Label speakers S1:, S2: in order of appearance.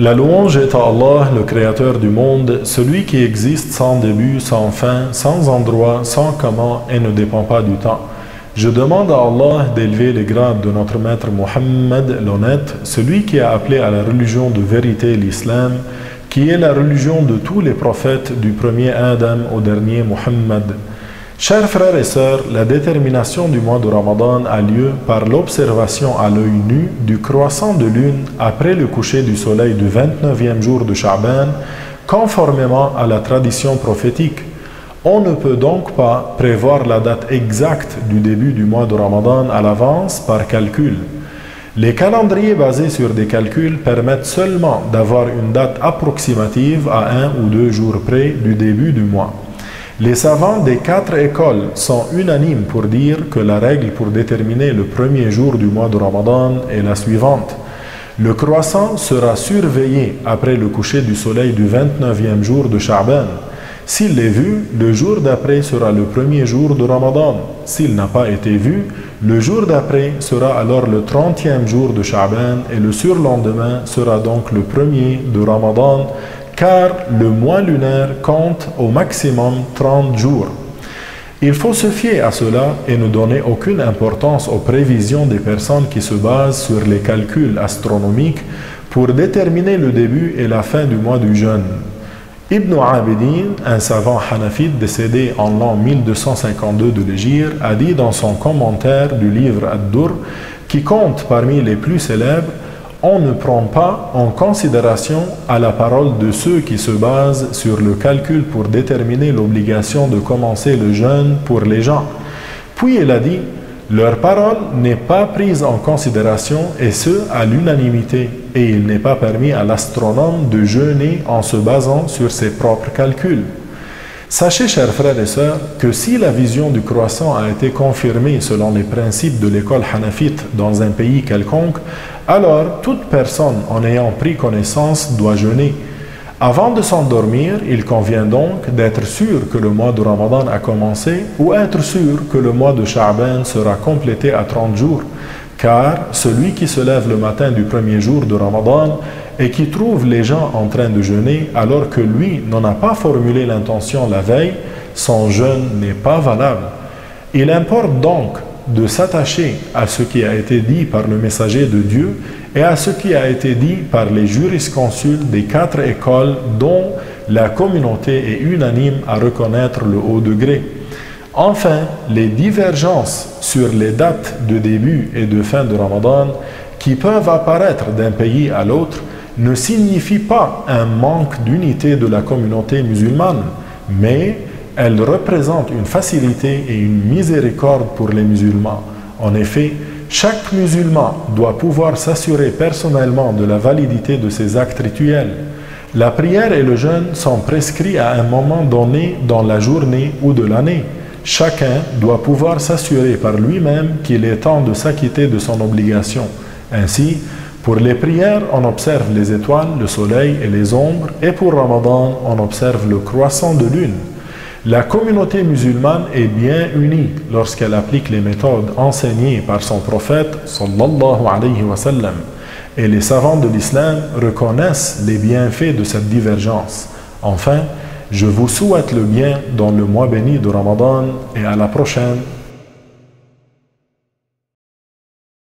S1: La louange est à Allah, le Créateur du monde, celui qui existe sans début, sans fin, sans endroit, sans comment et ne dépend pas du temps. Je demande à Allah d'élever les grades de notre maître Mohammed l'honnête, celui qui a appelé à la religion de vérité l'islam, qui est la religion de tous les prophètes du premier Adam au dernier Mohammed. Chers frères et sœurs, la détermination du mois de Ramadan a lieu par l'observation à l'œil nu du croissant de lune après le coucher du soleil du 29e jour de Sha'ban, conformément à la tradition prophétique. On ne peut donc pas prévoir la date exacte du début du mois de Ramadan à l'avance par calcul. Les calendriers basés sur des calculs permettent seulement d'avoir une date approximative à 1 ou 2 jours près du début du mois. Les savants des 4 écoles sont unanimes pour dire que la règle pour déterminer le premier jour du mois de Ramadan est la suivante. Le croissant sera surveillé après le coucher du soleil du 29e jour de Sha'ban. S'il est vu, le jour d'après sera le premier jour de Ramadan. S'il n'a pas été vu, le jour d'après sera alors le 30e jour de Sha'ban et le surlendemain sera donc le premier de Ramadan, car le mois lunaire compte au maximum 30 jours. Il faut se fier à cela et ne donner aucune importance aux prévisions des personnes qui se basent sur les calculs astronomiques pour déterminer le début et la fin du mois du jeûne. Ibn Abidin, un savant hanafite décédé en l'an 1252 de l'Hégire, a dit dans son commentaire du livre Ad-Dur, qui compte parmi les plus célèbres, on ne prend pas en considération à la parole de ceux qui se basent sur le calcul pour déterminer l'obligation de commencer le jeûne pour les gens. Puis il a dit, leur parole n'est pas prise en considération et ce à l'unanimité, et il n'est pas permis à l'astronome de jeûner en se basant sur ses propres calculs. Sachez, chers frères et sœurs, que si la vision du croissant a été confirmée selon les principes de l'école hanafite dans un pays quelconque, alors toute personne en ayant pris connaissance doit jeûner. Avant de s'endormir, il convient donc d'être sûr que le mois de Ramadan a commencé ou être sûr que le mois de Sha'ban sera complété à 30 jours, car celui qui se lève le matin du premier jour de Ramadan et qui trouve les gens en train de jeûner alors que lui n'en a pas formulé l'intention la veille, son jeûne n'est pas valable. Il importe donc de s'attacher à ce qui a été dit par le messager de Dieu et à ce qui a été dit par les jurisconsuls des 4 écoles dont la communauté est unanime à reconnaître le haut degré. Enfin, les divergences sur les dates de début et de fin de Ramadan qui peuvent apparaître d'un pays à l'autre ne signifient pas un manque d'unité de la communauté musulmane, mais elles représentent une facilité et une miséricorde pour les musulmans. En effet, chaque musulman doit pouvoir s'assurer personnellement de la validité de ses actes rituels. La prière et le jeûne sont prescrits à un moment donné dans la journée ou de l'année. Chacun doit pouvoir s'assurer par lui-même qu'il est temps de s'acquitter de son obligation. Ainsi, pour les prières, on observe les étoiles, le soleil et les ombres, et pour Ramadan, on observe le croissant de lune. La communauté musulmane est bien unie lorsqu'elle applique les méthodes enseignées par son prophète sallallahu alayhi wa sallam. Et les savants de l'islam reconnaissent les bienfaits de cette divergence. Enfin, je vous souhaite le bien dans le mois béni de Ramadan et à la prochaine.